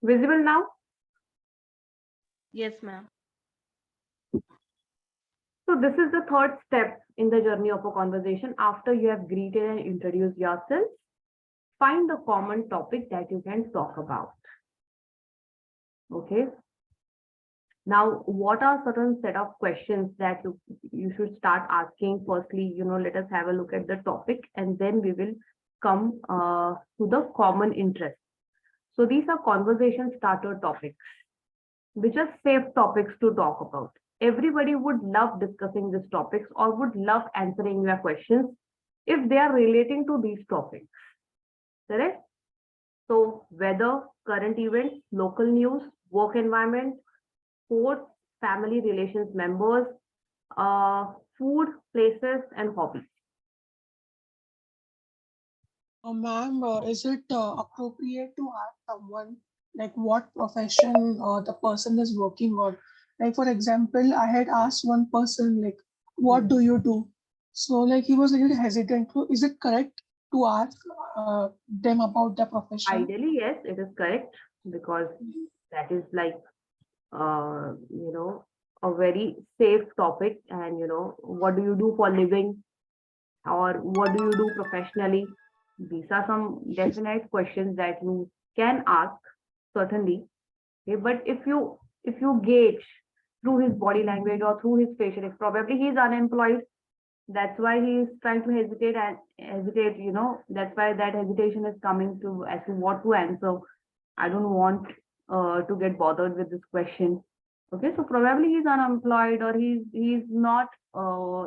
Visible now? Yes, ma'am. So this is the third step in the journey of a conversation. After you have greeted and introduced yourself, find the common topic that you can talk about. Okay. Now, what are certain set of questions that you should start asking? Firstly, let us have a look at the topic, and then we will come to the common interest. So these are conversation starter topics, which are safe topics to talk about. Everybody would love discussing these topics or would love answering your questions if they are relating to these topics. Correct? So weather, current events, local news, work environment, sports, family relations members, food, places, and hobbies. Ma'am, is it appropriate to ask someone like what profession the person is working on? Like, for example, I had asked one person, like, what do you do? So, like, he was a little hesitant. So, is it correct to ask them about their profession? Ideally, yes, it is correct because that is like, uh, you know, a very safe topic. And, what do you do for living or what do you do professionally? These are some definite questions that you can ask, certainly. Okay, but if you gauge through his body language or through his facial, probably he is unemployed. That's why he is trying to hesitate. That's why that hesitation is coming to as to what to answer. I don't want to get bothered with this question. Okay, so probably he's unemployed or he's not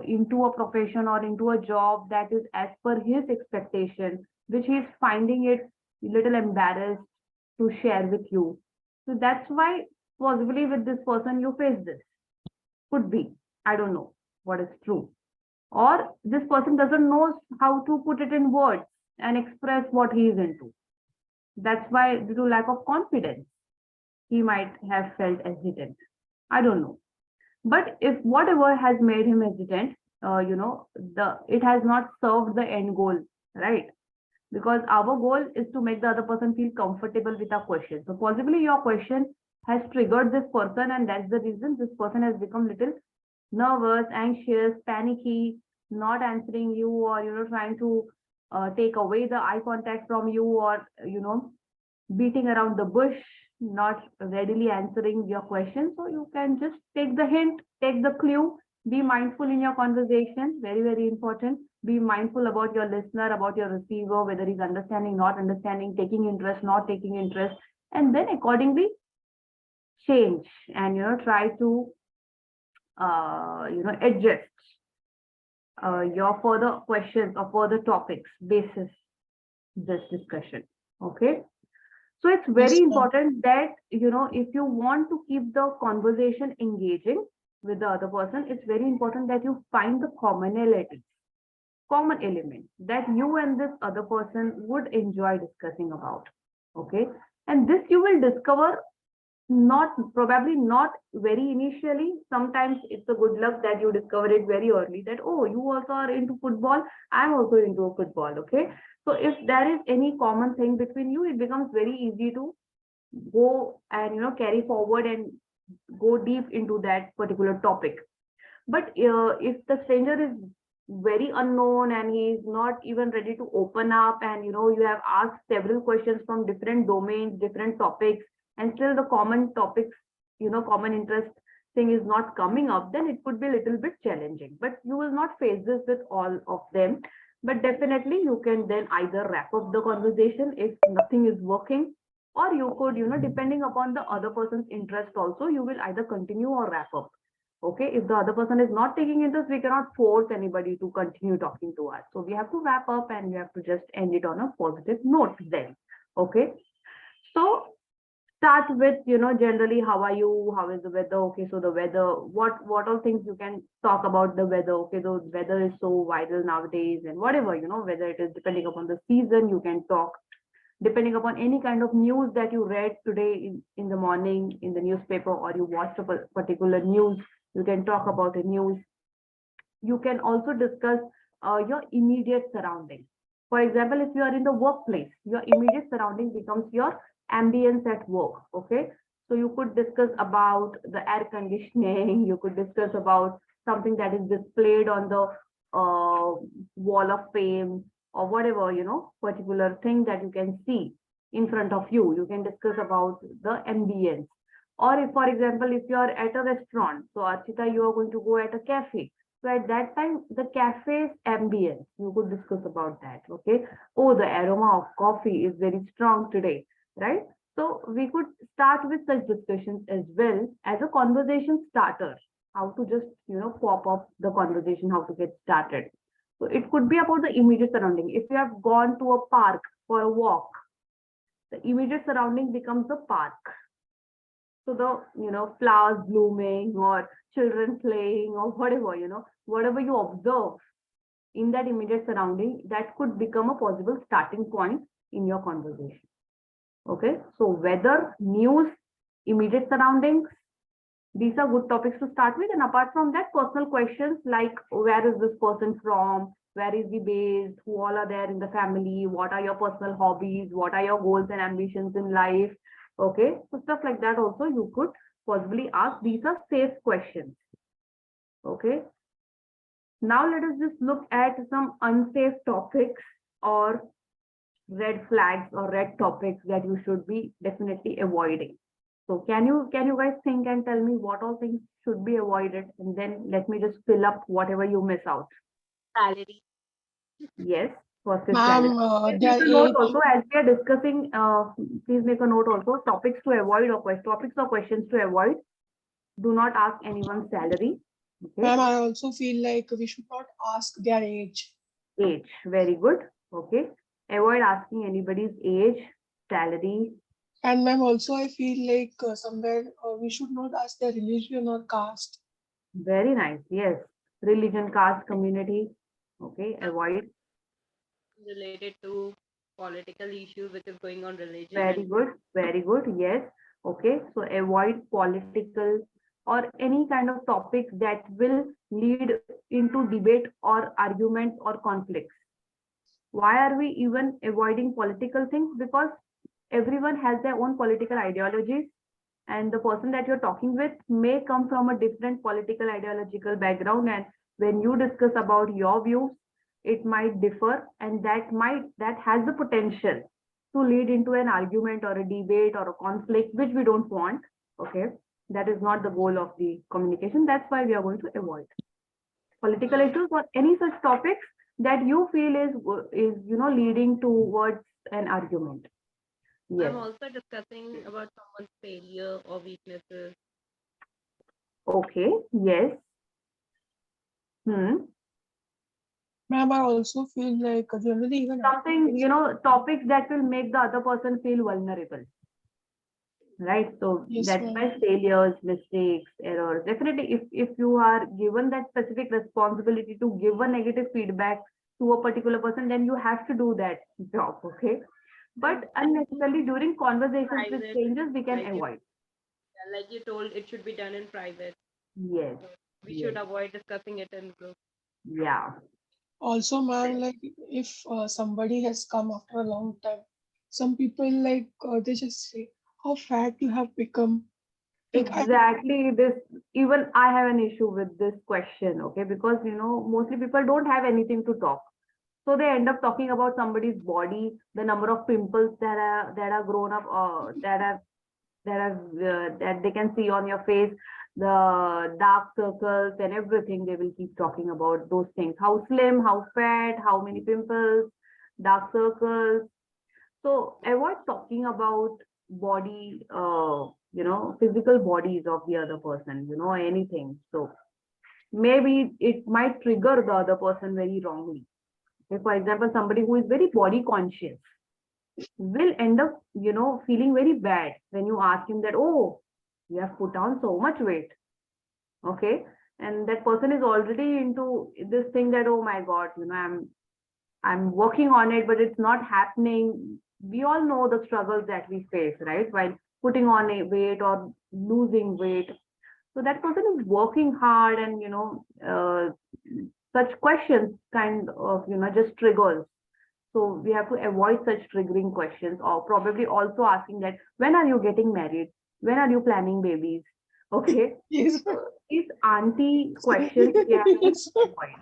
into a profession or into a job that is as per his expectation, which he's finding it little embarrassed to share with you. So that's why possibly with this person you face this. Could be. I don't know what is true. Or this person doesn't know how to put it in words and express what he is into. That's why due to lack of confidence, he might have felt hesitant. I don't know. But if whatever has made him hesitant, the it has not served the end goal, right? Because our goal is to make the other person feel comfortable with our question. So possibly your question has triggered this person, and that's the reason this person has become little nervous, anxious, panicky, not answering you, or trying to take away the eye contact from you, or beating around the bush, not readily answering your question. So you can just take the hint, take the clue, be mindful in your conversation. Very, very important. Be mindful about your listener, about your receiver, whether he's understanding, not understanding, taking interest, not taking interest, and then accordingly change and try to adjust your further questions or further topics basis this discussion. Okay. So it's very Yes, ma'am. important that, if you want to keep the conversation engaging with the other person, it's very important that you find the commonality, common element that you and this other person would enjoy discussing about. Okay. And this you will discover not probably not very initially. Sometimes it's a good luck that you discover it very early that, oh, you also are into football, I'm also into a football. Okay, so if there is any common thing between you, it becomes very easy to go and carry forward and go deep into that particular topic. But if the stranger is very unknown and he is not even ready to open up, and you have asked several questions from different domains, different topics, and still the common topics, common interest thing is not coming up, then it could be a little bit challenging. But you will not face this with all of them. But definitely you can then either wrap up the conversation if nothing is working, or you could, depending upon the other person's interest also, you will either continue or wrap up. Okay, if the other person is not taking interest, we cannot force anybody to continue talking to us. So we have to wrap up and we have to just end it on a positive note then. Okay, so start with, generally, how are you, how is the weather? Okay, so the weather, what all things you can talk about the weather. Okay, the weather is so vital nowadays, and whatever, whether it is depending upon the season, you can talk depending upon any kind of news that you read today in the morning in the newspaper, or you watched a particular news, you can talk about the news. You can also discuss your immediate surroundings. For example, if you are in the workplace, your immediate surrounding becomes your ambience at work. Okay. So you could discuss about the air conditioning, you could discuss about something that is displayed on the wall of fame, or whatever, particular thing that you can see in front of you. You can discuss about the ambience. Or if, for example, if you are at a restaurant, so Archita, you are going to go at a cafe. So at that time, the cafe's ambience, you could discuss about that. Okay. Oh, the aroma of coffee is very strong today, right? So we could start with such discussions as well as a conversation starter. How to just, pop up the conversation, how to get started. So it could be about the immediate surrounding. If you have gone to a park for a walk, the immediate surrounding becomes the park. So the, flowers blooming or children playing or whatever, whatever you observe in that immediate surrounding, that could become a possible starting point in your conversation. Okay. So weather, news, immediate surroundings, these are good topics to start with. And apart from that, personal questions like where is this person from? Where is he based? Who all are there in the family? What are your personal hobbies? What are your goals and ambitions in life? Okay, so stuff like that also you could possibly ask. These are safe questions. Okay. Now let us just look at some unsafe topics or red flags or red topics that you should be definitely avoiding. So can you guys think and tell me what all things should be avoided, and then let me just fill up whatever you miss out. Salary. Yes, first is salary. Ma'am, Please make their a note age. also as we are discussing. Please make a note also, topics to avoid or topics or questions to avoid. Do not ask anyone's salary. Okay. Ma'am, I also feel like we should not ask their age. Age. Very good. Okay. Avoid asking anybody's age, salary. And ma'am, also I feel like somewhere we should not ask their religion or caste. Very nice. Yes. Religion, caste, community. Okay. Avoid. Related to political issues which is going on religion Very and good. Very good. Yes. Okay. So avoid political or any kind of topics that will lead into debate or arguments or conflicts. Why are we even avoiding political things? Because everyone has their own political ideologies, and the person that you're talking with may come from a different political ideological background, and when you discuss about your views, it might differ, and that has the potential to lead into an argument or a debate or a conflict, which we don't want. Okay. That is not the goal of the communication. That's why we are going to avoid political uh, issues or any such topics that you feel is leading towards an argument. I'm Yes. also discussing about someone's failure or weaknesses. Okay. Yes. Hmm. Ma'am, I also feel like generally even Something, academics. topics that will make the other person feel vulnerable, right? So Yes, that's ma'am. why failures, mistakes, errors. Definitely, if you are given that specific responsibility to give a negative feedback to a particular person, then you have to do that job. Okay. And But unnecessarily during conversations with private, strangers, we can like you, avoid. like you told, it should be done in private. Yes. So we should Yes. avoid discussing it in group. Yeah. Also, ma'am, like if somebody has come after a long time, some people like they just say how fat you have become. Like I, Exactly. This, even I have an issue with this question. Okay. Because, mostly people don't have anything to talk. So they end up talking about somebody's body, the number of pimples that are grown up, that they can see on your face, the dark circles and everything. They will keep talking about those things: how slim, how fat, how many pimples, dark circles. So avoid talking about body, physical bodies of the other person, anything. So maybe it might trigger the other person very wrongly. If, for example, somebody who is very body conscious will end up, feeling very bad when you ask him that, oh, you have put on so much weight. Okay. And that person is already into this thing that, oh my God, I'm working on it, but it's not happening. We all know the struggles that we face, right? While putting on a weight or losing weight. So that person is working hard, and, such questions kind of, just triggers. So we have to avoid such triggering questions, or probably also asking that when are you getting married? When are you planning babies? Okay. Yes. So these auntie questions we have to Yes. avoid.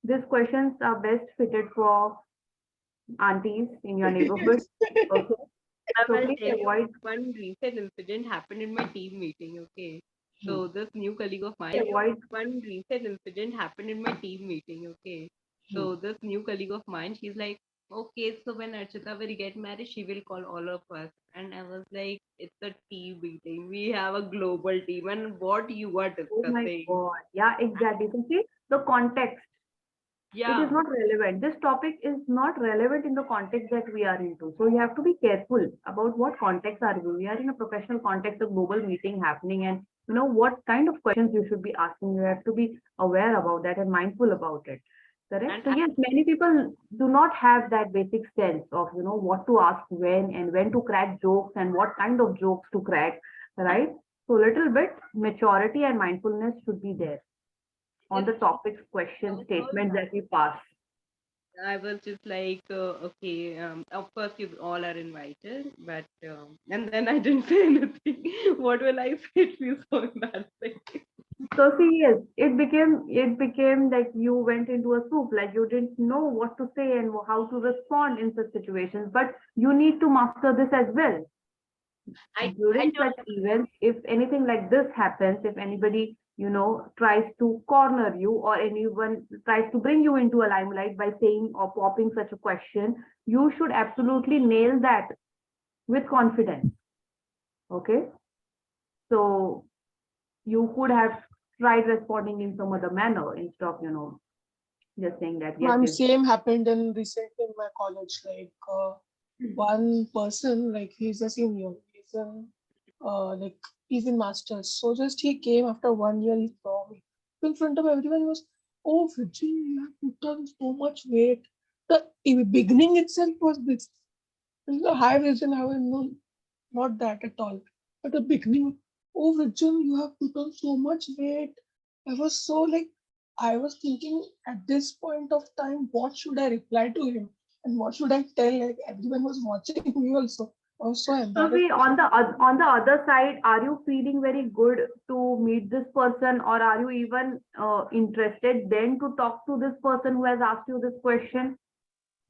These questions are best fitted for aunties in your neighborhood. Okay. I So will please tell you avoid one recent incident happened in my team meeting. Okay. hmm, So this new colleague of mine, avoid one recent incident happened in my team meeting. Okay. hmm, So this new colleague of mine, she's like, okay, so when Archita will get married, she will call all of us. And I was like, it's a team meeting. We have a global team, and what you are oh my discussing. God. Yeah, exactly. So see the context. It is Yeah. not relevant. This topic is not relevant in the context that we are into. So you have to be careful about what context are we. We are in a professional context, a global meeting happening, and you know what kind of questions you should be asking. You have to be aware about that and mindful about it. Correct. And So yes, many people do not have that basic sense of what to ask when and when to crack jokes and what kind of jokes to crack. Right. So little bit maturity and mindfulness should be there on it's the topics, questions, also statements that we pass. I was just like, okay, of course you all are invited, but and then I didn't say anything. What will I say? It feels so embarrassing. So see, yes, it became like you went into a soup, like you didn't know what to say and how to respond in such situations. But you need to master this as well. I During such don't. events, if anything like this happens, if anybody, tries to corner you or anyone tries to bring you into a limelight by saying or popping such a question, you should absolutely nail that with confidence. Okay. So you could have tried responding in some other manner instead of, just saying that, yes, Ma'am, yes. same happened in recently in my college. Like one person, like he's a senior, he's in like he's in masters. So just he came after 1 year, he saw me in front of everyone. He was, oh, Virginia, you have put on so much weight. The beginning itself was this. The high vision, I will know not that at all. At the beginning, oh, Virgin, you have put on so much weight. I was so like, I was thinking at this point of time, what should I reply to him? And what should I tell? Like, everyone was watching me also. I was so So embarrassed. we on the other side, are you feeling very good to meet this person, or are you even interested then to talk to this person who has asked you this question?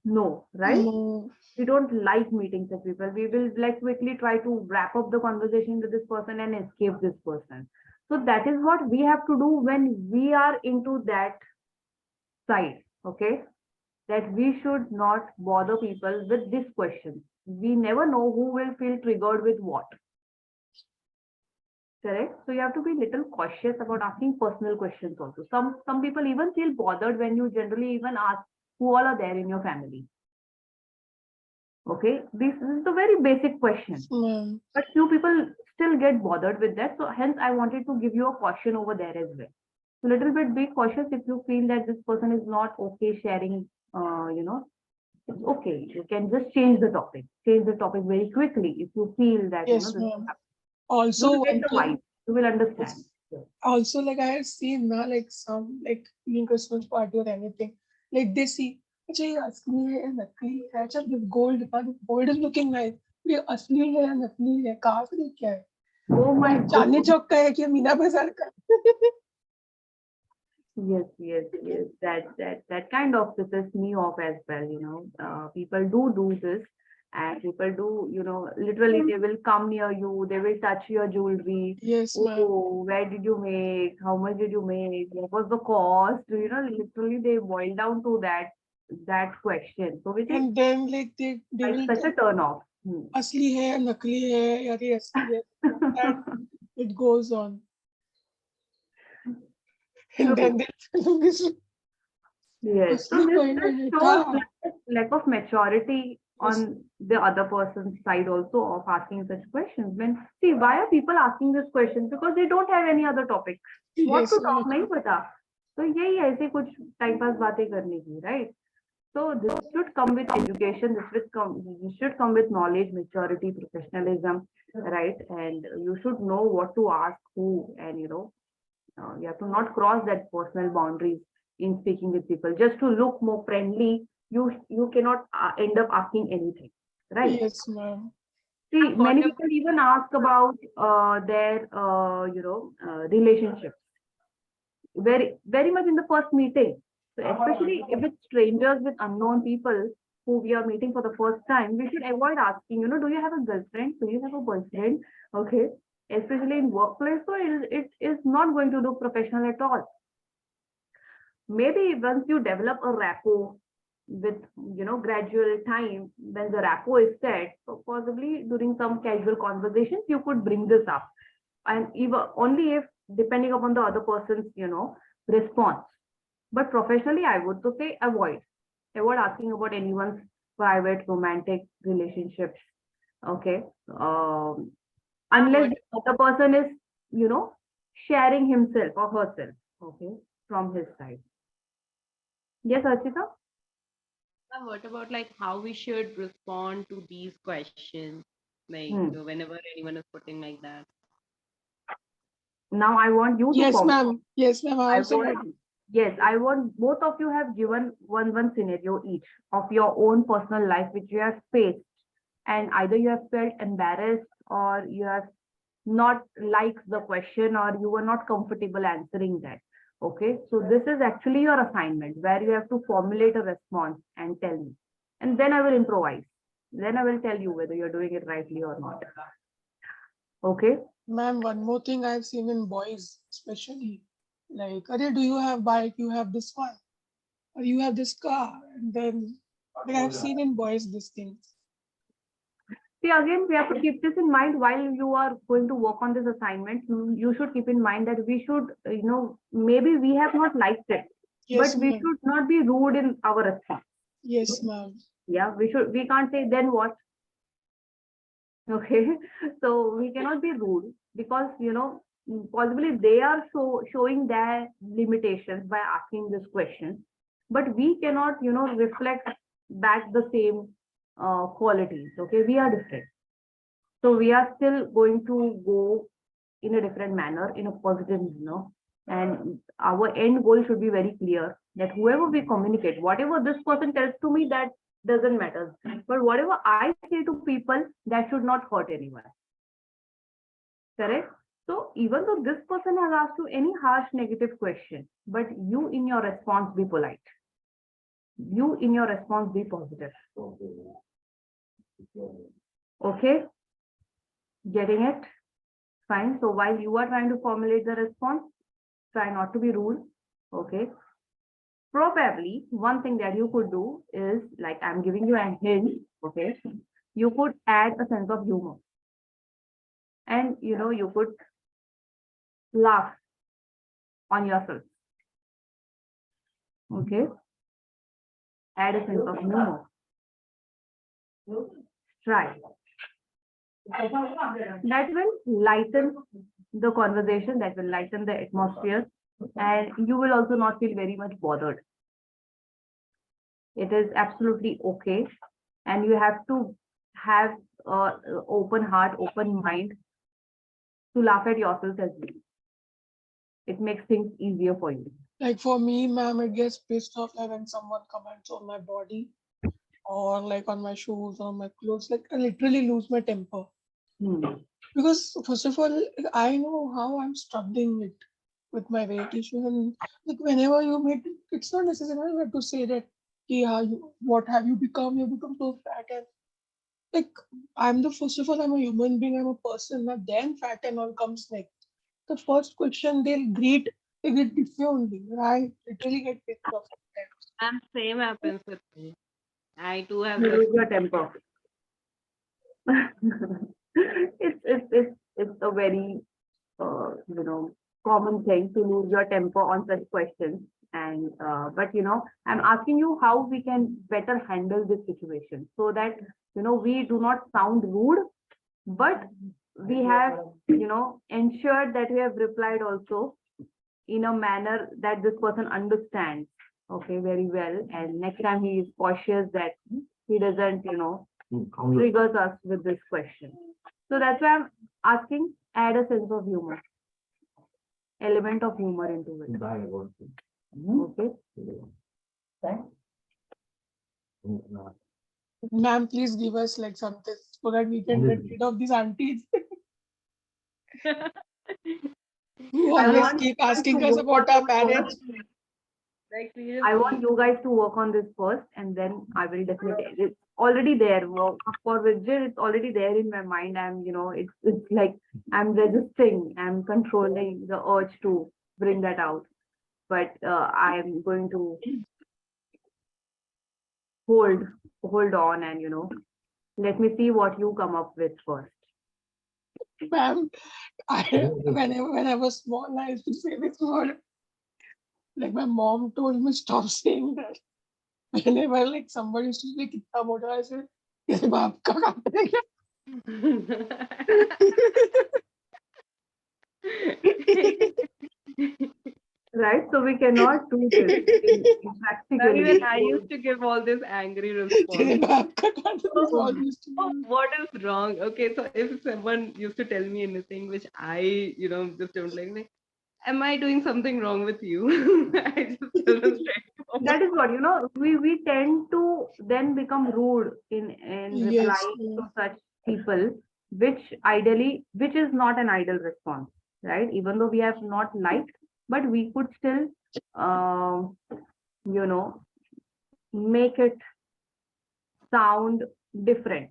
No, right? No, We don't like meeting such people. We will like quickly try to wrap up the conversation with this person and escape this person. So that is what we have to do when we are into that side. Okay, that we should not bother people with this question. We never know who will feel triggered with what. Correct. So you have to be little cautious about asking personal questions also. Some people even feel bothered when you generally even ask who all are there in your family. Okay, this is the very basic question, ma'am. but few people still get bothered with that. So hence I wanted to give you a caution over there as well. So little bit be cautious if you feel that this person is not okay sharing. It's okay. You can just change the topic. Change the topic very quickly if you feel that Yes, this. ma'am. You will Also, get one the thing, vibe. You will yes, understand. Yes. also like I have seen now, like some like in Christmas party or anything, like they see, अच्छा ये असली है या नकली है, अच्छा this gold is looking nice, ये असली है या नकली है, कहाँ से लेके आए, Oh my चांदनी God. चौक का है कि मीना बाजार का. Yes, yes, yes. That kind of pisses me off as well. People do this, and people do. Literally, they will come near you. They will touch your jewelry. Yes, ma'am. Oh, where did you make? How much did you make? What was the cost? Literally, they boil down to that question. So, which is And then like they like will such a tell turn off. Hmm. असली है या नकली है, यार ये असली है, like that it goes on. And then True. they tell this Yes. So असली this कोई था. shows lack of maturity Yes, on the other person's side also of asking such questions. When see why are people asking this question? Because they don't have any other topic. What yes, to talk ma'am. नहीं पता. तो यही है ऐसे कुछ time pass बातें करने की, right? So this should come with education. This should come with knowledge, maturity, professionalism, right? And you should know what to ask who, and you have to not cross that personal boundaries in speaking with people just to look more friendly, you cannot end up asking anything, right? Yes, ma'am. See, And what many if people even ask about their relationships very much in the first meeting. So especially if it's strangers with unknown people who we are meeting for the first time, we should avoid asking, do you have a girlfriend? Do you have a boyfriend? Okay. Especially in workplace, so it is not going to look professional at all. Maybe once you develop a rapport with gradual time, when the rapport is set, so possibly during some casual conversations you could bring this up, and even only if depending upon the other person's response. But professionally, I would to say avoid asking about anyone's private romantic relationships. Okay. and Unless what the other person is sharing himself or herself, okay, from his side. Yes, Archita. what about like how we should respond to these questions? Like Hmm. whenever anyone is putting like that. Now I want you to Yes, form. ma'am. Yes, ma'am. I I also want, ready. yes, I want both of you have given one scenario each of your own personal life which you have faced, and either you have felt embarrassed or you have not liked the question or you were not comfortable answering that. Okay, so this is actually your assignment where you have to formulate a response and tell me, and then I will improvise. Then I will tell you whether you're doing it rightly or not. Okay. Ma'am, one more thing I've seen in boys, especially, like, "Arey, do you have bike? You have this one, or you have this car?" And then, like, I've seen in boys these things. See, again, we have to keep this in mind while you are going to work on this assignment. You should keep in mind that we should, maybe we have not liked it, Yes, but we ma'am. should not be rude in our response. Yes, ma'am. Yeah, we can't say then what. Okay. So we cannot be rude because, possibly they are showing their limitations by asking this question, but we cannot, reflect back the same qualities. Okay. We are different. So we are still going to go in a different manner, in a positive manner. And our end goal should be very clear that whoever we communicate, whatever this person tells to me, that doesn't matter. But whatever I say to people, that should not hurt anyone. Correct? So even though this person has asked you any harsh negative question, but you in your response be polite. You in your response be positive. Okay? Getting it? Fine. So while you are trying to formulate the response, try not to be rude. Okay. Probably one thing that you could do is, like, I'm giving you a hint. Okay. You could add a sense of humor, and you could laugh on yourself. Okay. Add a sense of humor. Try. That will lighten the conversation, that will lighten the atmosphere, and you will also not feel very much bothered. It is absolutely okay, and you have to have open heart, open mind to laugh at yourself as well. It makes things easier for you. Like for me, ma'am, it gets pissed off like when someone comments on my body or like on my shoes or my clothes. Like I literally lose my temper. Hmm. Because first of all, I know how I'm struggling with my weight issue, and like whenever you meet, it's not necessary to say that, yeah, what have you become? You become so fat, and like I'm the first of all, I'm a human being, I'm a person, and then fat and all comes next. The first question they greet differently, right? Literally get pissed off sometimes. And same happens with me. I too have You this. lose your temper. It's a very common thing to lose your temper on such questions. And but I'm asking you how we can better handle this situation so that we do not sound rude, but we have ensured that we have replied also in a manner that this person understands, okay, very well, and next time he is cautious that he doesn't triggers us with this question. So that's why I'm asking, add a sense of humor, element of humor into it. Okay. Ma'am, please give us like something so that we can get rid of these aunties who I always want keep you guys to asking us work on about our this marriage. first. Like I want seriously. you guys to work on this first, and then I will definitely. It's already there. Well, for Vijay, it's already there in my mind. It's like I'm resisting. I'm controlling the urge to bring that out, but I'm going to hold hold on, and let me see what you come up with first. Ma'am, when I was small, I used to say this word. Like my mom told me stop saying that. Whenever like somebody used to say कितना मोटा है, I said, "तेरे बाप का काट है क्या?" Right? So we cannot do this in Now practically. even I used to give all this angry तेरे response. बाप का काट है, this Oh, all used to oh, be. what is wrong? Okay, so if someone used to tell me anything which I, just don't like, am I doing something wrong with you? I just tell them That straightforward. is what we tend to then become rude in Yes, replying to ma'am. such people, which is not an ideal response, right? Even though we have not liked, but we could still um you know make it sound different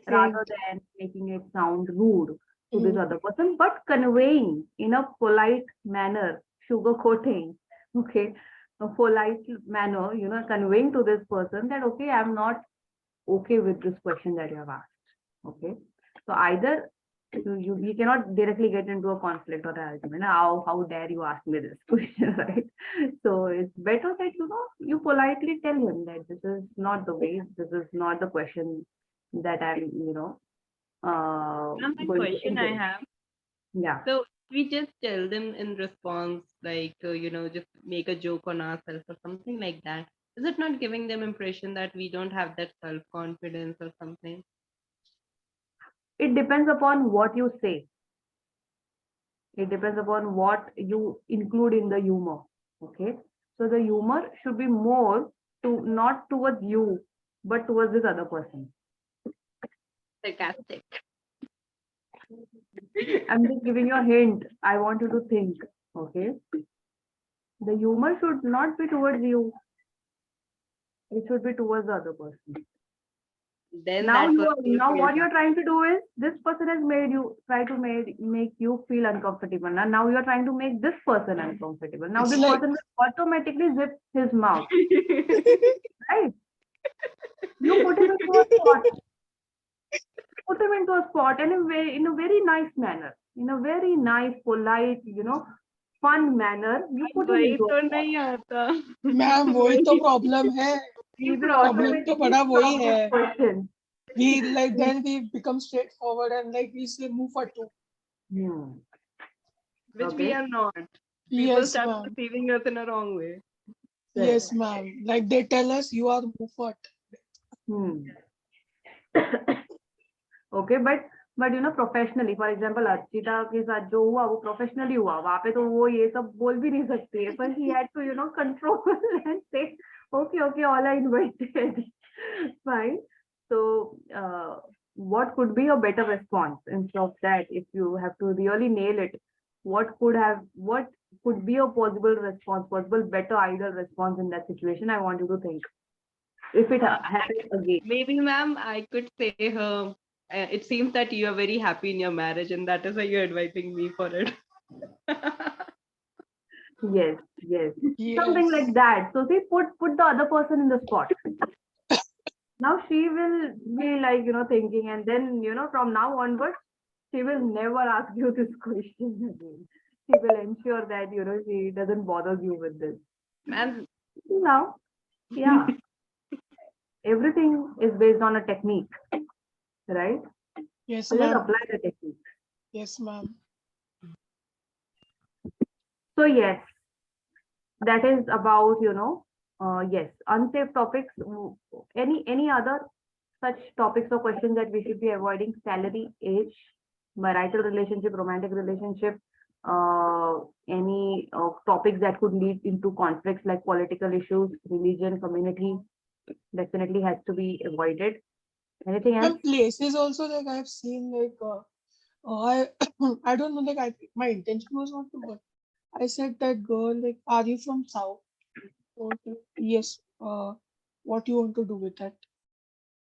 rather Different. than making it sound rude to this Mm. other person, but conveying in a polite manner, sugarcoating, okay, a polite manner, conveying to this person that, okay, I'm not okay with this question that you have asked. Okay. So either you cannot directly get into a conflict or an argument. How dare you ask me this question, right? So it's better that you politely tell him that this is not the way, this is not the question that I'm One going to question I engage. have. Yeah. So we just tell them in response, like, just make a joke on ourselves or something like that. Is it not giving them impression that we don't have that self-confidence or something? It depends upon what you say. It depends upon what you include in the humor. Okay. So the humor should be more to not towards you, but towards this other person. Sarcastic. I'm just giving you a hint. I want you to think. Okay. The humor should not be towards you. It should be towards the other person. Then that person will Now feel what you're trying to do is this person has made you try to make you feel uncomfortable. Now you're trying to make this person uncomfortable. Now It's this like person will automatically zip his mouth, bad. right? You put him into a spot. Put him into a spot and in a very nice manner, in a very nice, polite, fun manner. You put him वही into a तो spot. नहीं आता. Ma'am वही तो वही problem है. He will problem तो automatically बड़ा वही stop है. this question. We like then we become straightforward and like we say move for two. Hmm. which we Okay. are not. People Yes, start ma'am. perceiving us in a wrong way. Yes, ma'am. Like they tell us you are Mufat. Hmm. Okay but professionally for example Archita के साथ जो हुआ वो professionally हुआ, वहां पे तो वो ये सब बोल भी नहीं सकती है, पर he had to control and से okay okay all are invited fine. So what could be a better response instead of that? If you have to really nail it, what could be a possible response, possible better ideal response in that situation? I want you to think if it happens again. Maybe, ma'am, I could say her. It seems that you are very happy in your marriage, and that is why you're inviting me for it. Yes, yes. Something Yes. like that. So see, put the other person in the spot. Now she will be like, thinking, and then, from now onwards, she will never ask you this question again. She will ensure that, she doesn't bother you with this. Ma'am, Now, yeah, everything is based on a technique, right? Yes, So just ma'am. apply the technique. Yes, ma'am. So yes, that is about, yes, unsafe topics. Any other such topics or questions that we should be avoiding? Salary, age, marital relationship, romantic relationship, any topics that could lead into conflicts like political issues, religion, community. definitely has to be avoided. Anything else? And places also, like I've seen, like I I don't know, like my intention was not to, but I said that girl, like, are you from South? So, like, yes. What you want to do with that?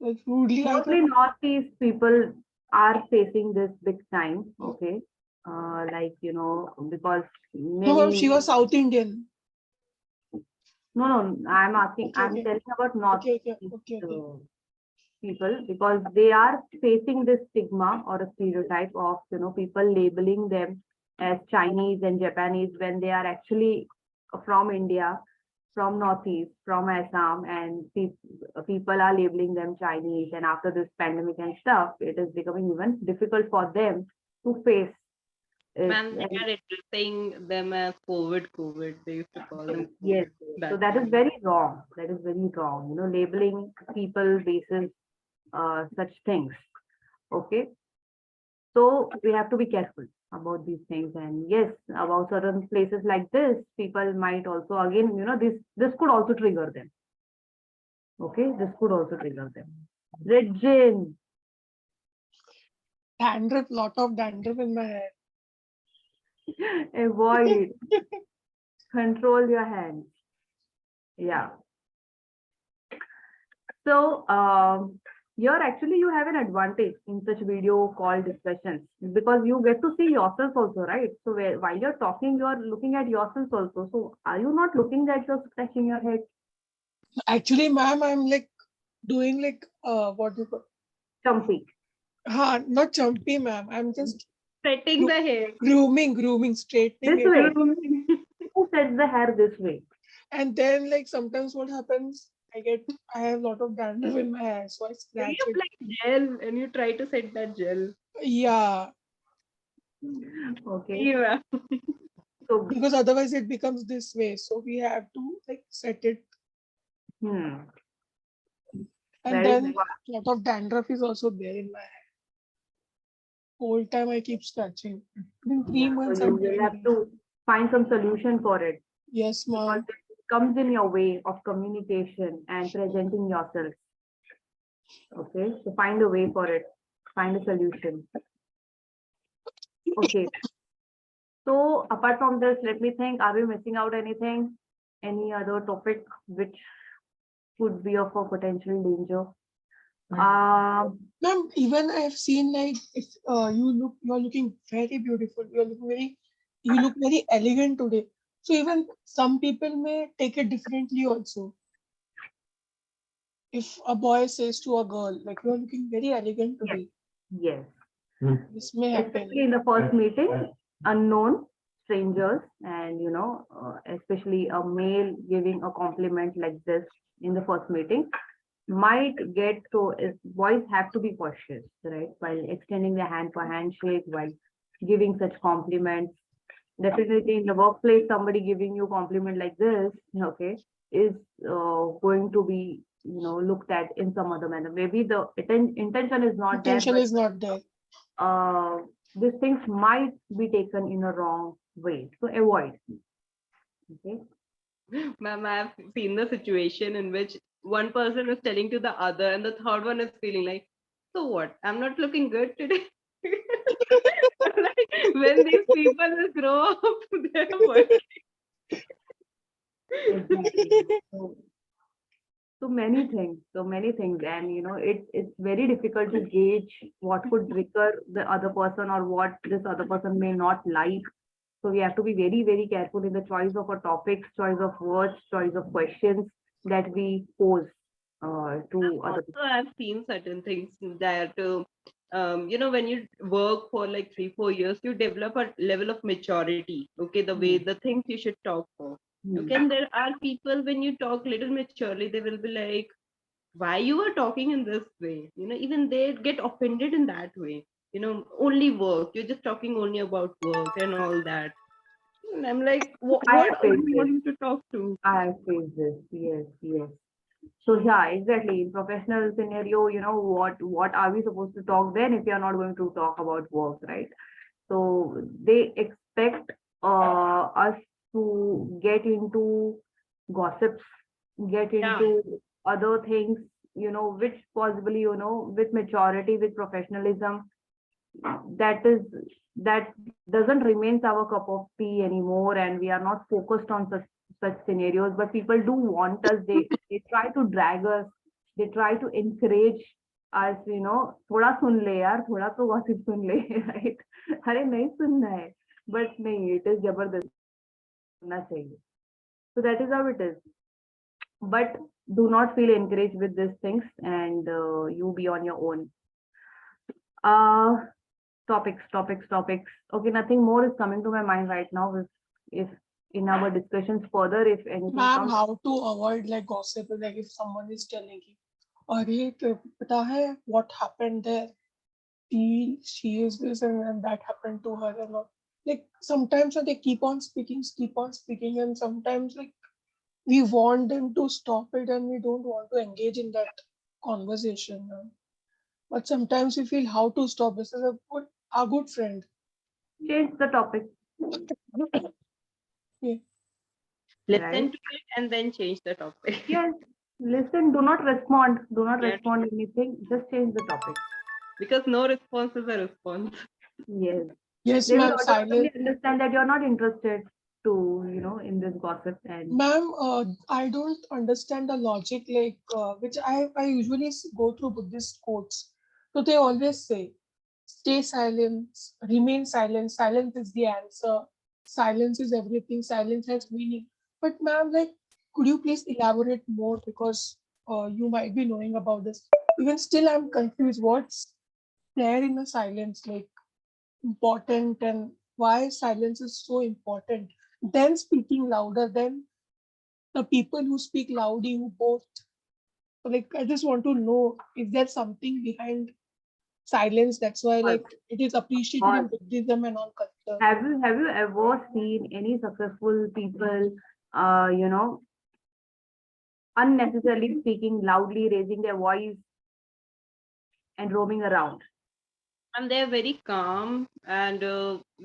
Like rudely, I thought. Mostly Northeast people are facing this big time, okay? Like, because No, ma'am, she many, was South Indian. no, Okay, I'm okay, telling about okay, okay, Northeast okay, okay. people because they are facing this stigma or a stereotype of, people labeling them as Chinese and Japanese when they are actually from India, from Northeast, from Assam, and people are labeling them Chinese. And after this pandemic and stuff, it is becoming even difficult for them to face it. Man, they are addressing them as COVID. They used to call them Yes, COVID yes. So that that is time. very wrong. That is very wrong. Labeling people basis such things. Okay. So we have to be careful about these things. And yes, about certain places like this, people might also again, this could also trigger them. Okay, this could also trigger them. Red gin, Dandruff, lot of dandruff in my hair. avoid, control your hands. Yeah. So you have an advantage in such video call discussions because you get to see yourself also, right? So while you're talking, you are looking at yourself also. So are you not looking that you're scratching your head? Actually, ma'am, I'm like doing like what do you call? Chumpy. Not jumpy, ma'am. I'm just Setting the hair. grooming, straightening This it. way. Who sets the hair this way? And then like sometimes what happens, I have a lot of dandruff in my hair, so I Then scratch you it. apply gel and you try to set that gel. Yeah, Okay. Yeah. So, because otherwise it becomes this way. So we have to like set it. hmm, And that is then a lot of dandruff is also there in my hair. Whole time I keep scratching. In yeah. three So months you I'm will doing have this. to find some solution for it Yes, because ma'am. it comes in your way of communication and presenting yourself. Okay. So find a way for it. Find a solution. Okay. So apart from this, let me think, are we missing out anything? Any other topic which could be of a potential danger? Ma'am, even I have seen like if you're looking very beautiful. You look very elegant today. So even some people may take it differently also. If a boy says to a girl, like you're looking very elegant Yes. today, Yes. this may Especially happen. in the first meeting, unknown strangers, and especially a male giving a compliment like this in the first meeting might get so boys have to be cautious, right? While extending their hand for handshake, while giving such compliments. Definitely in the workplace, somebody giving you compliment like this, okay, is going to be, looked at in some other manner. Maybe the intention is not there, Intention but is not there. uh, these things might be taken in a wrong way. So avoid. Okay. Ma'am, I've seen the situation in which one person is telling to the other and the third one is feeling like, so what? I'm not looking good today. Like, when these people will grow up, they're working. Exactly. So, so many things, and it's very difficult to gauge what could trigger the other person or what this other person may not like. So we have to be very, very careful in the choice of our topics, choice of words, choice of questions that we pose to other Also, people. I've seen certain things that, when you work for like 3, 4 years, you develop a level of maturity. Okay, the way Hmm. the things you should talk for. Hmm. Okay, and there are people when you talk little maturely, they will be like, why you are talking in this way? Even they get offended in that way. Only work. You're just talking only about work and all that. And I'm like, I what have do faced you this. want me to talk to? I have faced this. Yes, yes. So yeah, exactly. In professional scenario, what are we supposed to talk then if we are not going to talk about work, right? So they expect us to get into gossips, get Yeah. into other things, which possibly, with maturity, with professionalism, that is that doesn't remains our cup of tea anymore, and we are not focused on such scenarios. But people do want us. They try to drag us. They try to encourage us. थोड़ा सुन ले यार, थोड़ा तो gossip सुन ले, right? अरे नहीं सुनना है, but नहीं, it is जबरदस्ती सुनना चाहिए. So that is how it is. But do not feel encouraged with these things, and you be on your own. Topics. Okay, nothing more is coming to my mind right now. If in our discussions further, if anything Ma'am, comes, how to avoid like gossip? Like if someone is telling you, "अरे तो पता है what happened there? She is this and that happened to her and all." Like sometimes they keep on speaking, and sometimes like we want them to stop it and we don't want to engage in that conversation. But sometimes we feel how to stop. This is a good friend. change the topic, Yeah. Listen right? to it and then change the topic. Yes, listen, do not respond. Do not Yeah. respond anything. Just change the topic. Because no response is a response. Yes. Yes, They will ma'am. automatically Silence. understand that you're not interested to, in this gossip. And Ma'am, I don't understand the logic like which I usually go through Buddhist quotes. So they always say, stay silent, remain silent. Silence is the answer. Silence is everything. Silence has meaning. But ma'am, like, could you please elaborate more because you might be knowing about this. Even still, I'm confused. What's there in the silence like important and why silence is so important? Then speaking louder, then the people who speak loudly, who both like I just want to know is there something behind silence that's why or, like it is appreciated in or Buddhism and all culture. have you ever seen any successful people, uh, you know, unnecessarily speaking loudly, raising their voice, and roaming around? And they're very calm and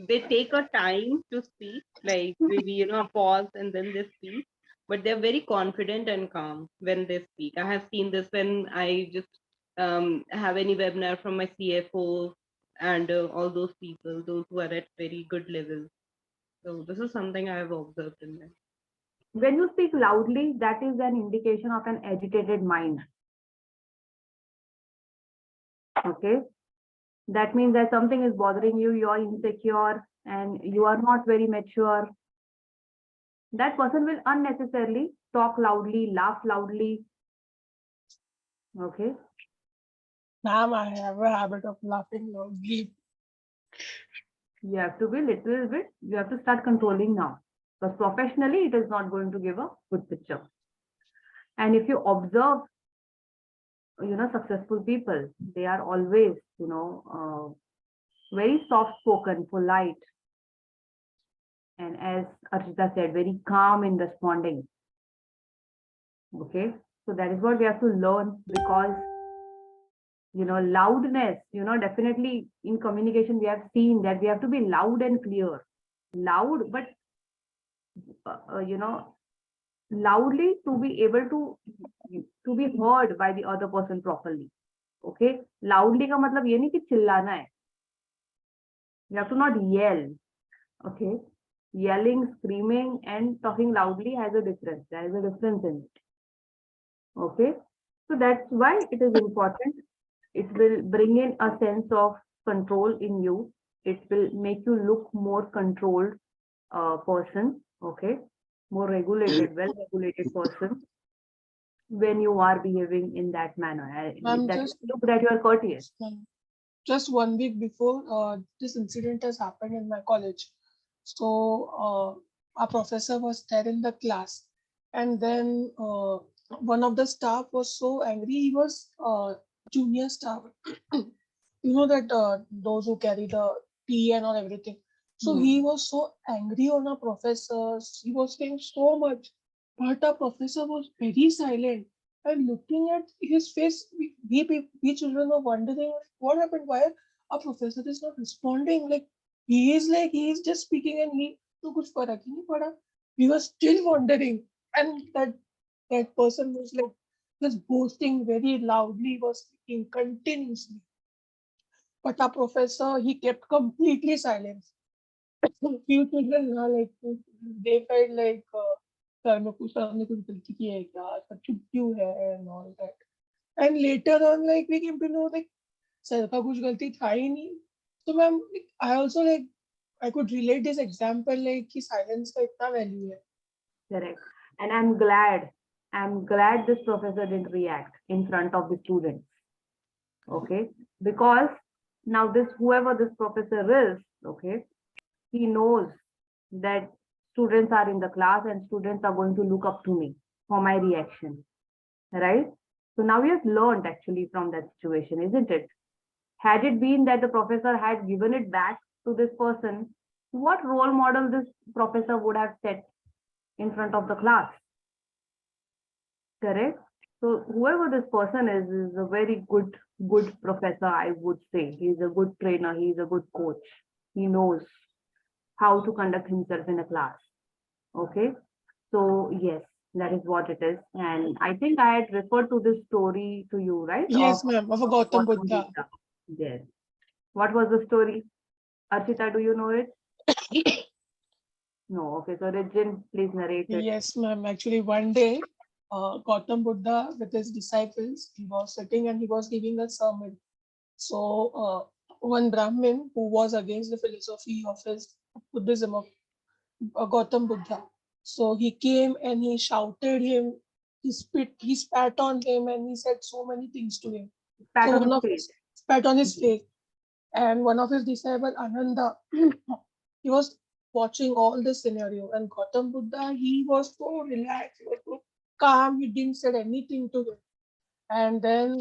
they take a time to speak, like maybe, a pause and then they speak. But they're very confident and calm when they speak. I have seen this when I just have any webinar from my CFO and all those people, those who are at very good level. So this is something I have observed in them. When you speak loudly, that is an indication of an agitated mind. Okay, that means that something is bothering you, you're insecure, and you are not very mature. That person will unnecessarily talk loudly, laugh loudly. Okay, Ma'am, I have a habit of laughing loudly. you have to be little bit, you have to start controlling now, because professionally it is not going to give a good picture. And if you observe, successful people, they are always, very soft spoken, polite, and as Archita said, very calm in responding. Okay, so that is what we have to learn, because loudness, definitely in communication we have seen that we have to be loud and clear. Loud, but loudly to be able to be heard by the other person properly. Okay, loudly का मतलब ये नहीं कि चिल्लाना है. You have to not yell. Okay, yelling, screaming, and talking loudly has a difference. There is a difference in it. Okay, so that's why it is important. It will bring in a sense of control in you. It will make you look more controlled person. Okay, more regulated, well regulated person when you are behaving in that manner. Ma'am, That just look that you are courteous. just 1 week before this incident has happened in my college. So our professor was there in the class, and then one of the staff was so angry. He was junior staff. You know that those who carry the tea and all everything. So he was so angry on our professors. He was saying so much, but our professor was very silent. And looking at his face, we children were wondering what happened. Why our professor is not responding? Like he is just speaking and he so kuch farak hi nahi pada. We were still wondering, and that person was like just boasting very loudly, was speaking continuously. But our professor, he kept completely silent. Few children are like, they felt like, "Sir, मैं कुछ हमने कुछ गलती की है क्या? Sir चुप क्यों है?" and all that. And later on, like we came to know like sir का कुछ गलती था ही नहीं. So ma'am, I also like I could relate this example like कि silence का इतना value है. Correct. And I'm glad this professor didn't react in front of the students. Okay. Because now whoever this professor is, okay, he knows that students are in the class and students are going to look up to me for my reaction. Right? So now he has learned actually from that situation, isn't it? Had it been that the professor had given it back to this person, what role model this professor would have set in front of the class? Correct? So whoever this person is a very good professor, I would say. He's a good trainer, he's a good coach. He knows how to conduct himself in a class. Okay. So yes, that is what it is. And I think I had referred to this story to you, right? Yes, ma'am, of a Gautam Buddha. Yes. What was the story? Archita, do you know it? No. Okay. So Regin, please narrate it. Yes, ma'am. Actually, one day, Gautam Buddha with his disciples, he was sitting and he was giving a sermon. So one Brahmin who was against the philosophy of his Buddhism of Gautam Buddha, so he came and he shouted him, he spat on him, and he said so many things to him. Pat So on one his of face. spat on his face, and one of his disciples, Ananda, he was watching all this scenario, and Gautam Buddha, he was so relaxed, he was so calm, he didn't say anything to him. And then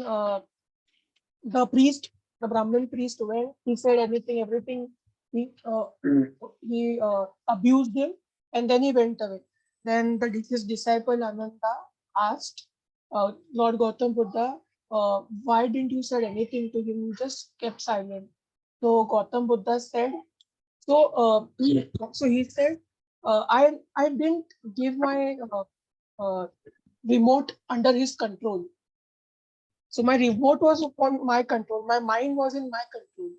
the priest, the Brahmin priest went, he said everything, he abused him, and then he went away. Then his disciple Ananda asked Lord Gautam Buddha, why didn't you say anything to him? You just kept silent. So Gautam Buddha said, so he said, I didn't give my remote under his control. So my remote was upon my control. My mind was in my control.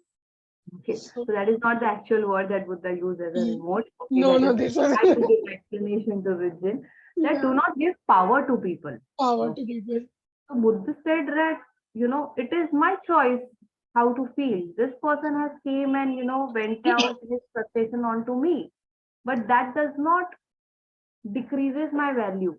Okay, so that is not the actual word that Buddha used as a remote. Okay, No, that is this was I have to give explanation to Vijay. That do not give power to people. power to people. So Buddha said that, it is my choice how to feel. This person has came and, went out his frustration onto me. But that does not decreases my value.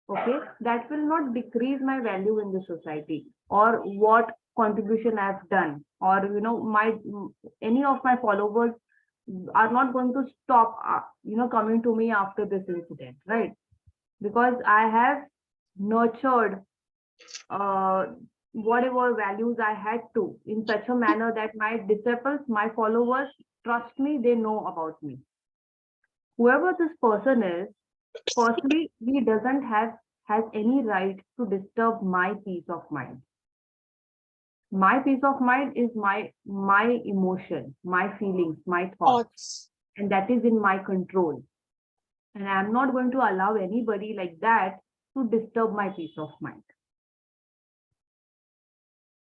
Okay, that will not decrease my value in the society or what contribution I've done, or my any of my followers are not going to stop coming to me after this incident, right? Because I have nurtured whatever values I had to in such a manner that my disciples, my followers trust me, they know about me. Whoever this person is, firstly, he doesn't has any right to disturb my peace of mind. My peace of mind is my emotion, my feelings, my thoughts, and that is in my control. And I'm not going to allow anybody like that to disturb my peace of mind.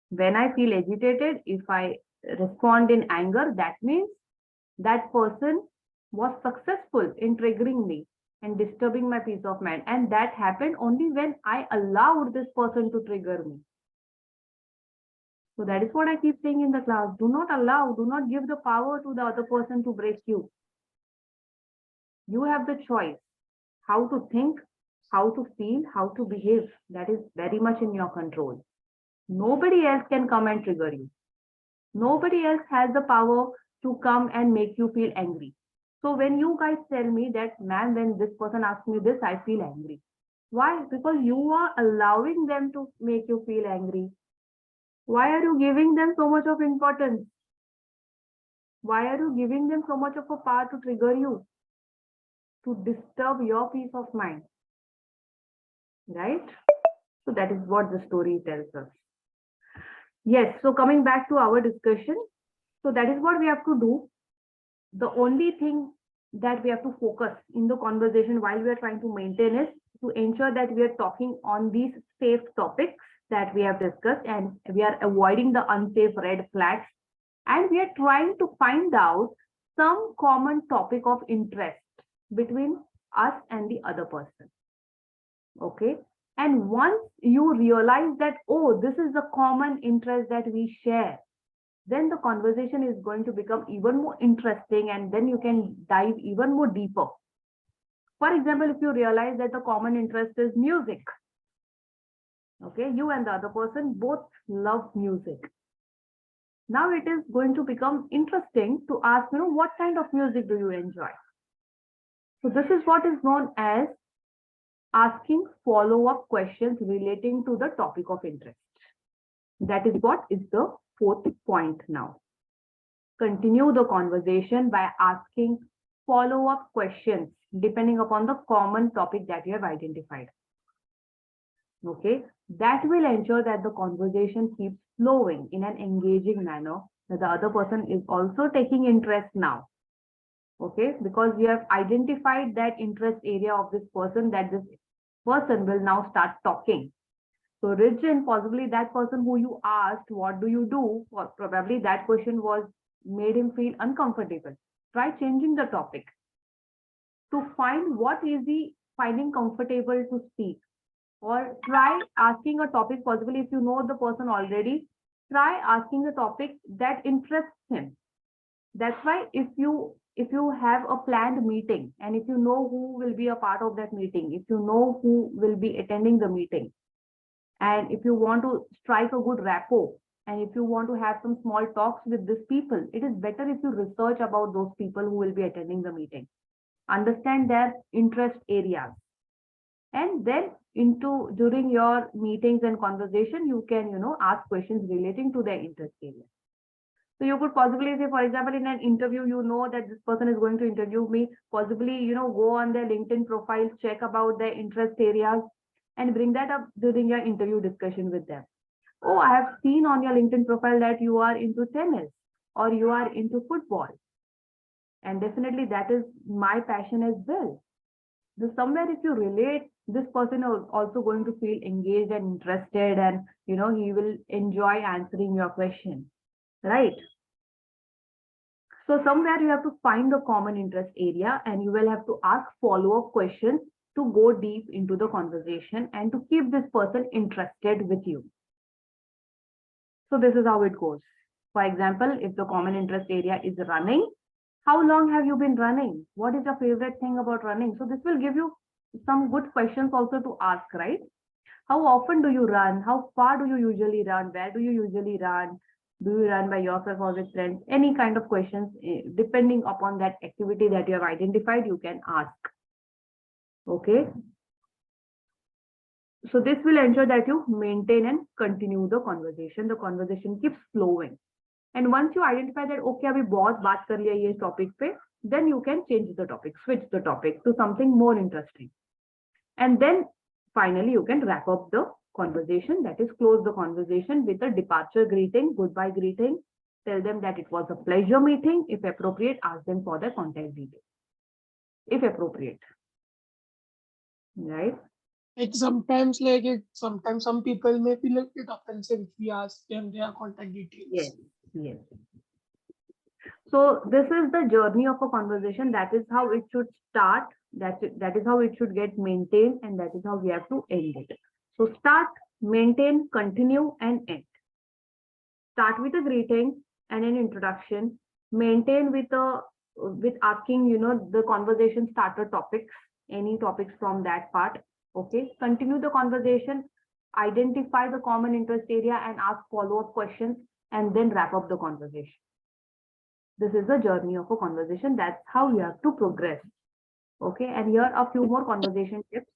When I feel agitated, if I respond in anger, that means that person was successful in triggering me and disturbing my peace of mind. And that happened only when I allowed this person to trigger me. So that is what I keep saying in the class. Do not give the power to the other person to break you. You have the choice how to think, how to feel, how to behave. That is very much in your control. Nobody else can come and trigger you. Nobody else has the power to come and make you feel angry. So when you guys tell me that, ma'am, when this person asks me this, I feel angry. Why? Because you are allowing them to make you feel angry. Why are you giving them so much of importance? Why are you giving them so much of a power to trigger you? To disturb your peace of mind. Right? So that is what the story tells us. Yes, so coming back to our discussion, so that is what we have to do. The only thing that we have to focus in the conversation while we are trying to maintain is to ensure that we are talking on these safe topics that we have discussed, and we are avoiding the unsafe red flags, and we are trying to find out some common topic of interest between us and the other person. Okay. And once you realize that, oh, this is the common interest that we share, then the conversation is going to become even more interesting, and then you can dive even more deeper. For example, if you realize that the common interest is music, okay, you and the other person both love music. Now it is going to become interesting to ask, what kind of music do you enjoy? So this is what is known as asking follow-up questions relating to the topic of interest. That is what is the fourth point now. Continue the conversation by asking follow-up questions depending upon the common topic that you have identified. Okay, that will ensure that the conversation keeps flowing in an engaging manner, that the other person is also taking interest now. Okay, because you have identified that interest area of this person, that this person will now start talking. So Ridgen, possibly that person who you asked, what do you do? Or probably that question was made him feel uncomfortable. Try changing the topic to find what is he finding comfortable to speak. Or try asking a topic, possibly if you know the person already, try asking a topic that interests him. That's why if you have a planned meeting, and if you know who will be a part of that meeting, if you know who will be attending the meeting, and if you want to strike a good rapport, and if you want to have some small talks with these people, it is better if you research about those people who will be attending the meeting, understand their interest areas, and then during your meetings and conversation, you can ask questions relating to their interest area. So you could possibly say, for example, in an interview, you know that this person is going to interview me, possibly go on their LinkedIn profile, check about their interest areas, and bring that up during your interview discussion with them. Oh, I have seen on your LinkedIn profile that you are into tennis or you are into football, and definitely that is my passion as well. So somewhere if you relate, this person is also going to feel engaged and interested, and he will enjoy answering your question, right? So somewhere you have to find the common interest area, and you will have to ask follow-up questions to go deep into the conversation and to keep this person interested with you. So this is how it goes. For example, if the common interest area is running, how long have you been running? What is your favorite thing about running? So this will give you some good questions also to ask, right? How often do you run? How far do you usually run? Where do you usually run? Do you run by yourself or with friends? Any kind of questions, depending upon that activity that you have identified, you can ask. Okay. So this will ensure that you maintain and continue the conversation. The conversation keeps flowing. And once you identify that, okay, abhi bahut baat kar liya ye topic pe, then you can change the topic, switch the topic to something more interesting. And then finally, you can wrap up the conversation, that is close the conversation with a departure greeting, goodbye greeting. Tell them that it was a pleasure meeting. If appropriate, ask them for their contact details. If appropriate. Right? Sometimes some people may feel a bit offensive if we ask them their contact details. Yes, yes. So this is the journey of a conversation. That is how it should start. That is how it should get maintained, and that is how we have to end it. So start, maintain, continue, and end. Start with a greeting and an introduction. Maintain with asking, the conversation starter topics, any topics from that part. Okay. Continue the conversation, identify the common interest area and ask follow-up questions, and then wrap up the conversation. This is the journey of a conversation. That's how you have to progress. Okay. And here are a few more conversation tips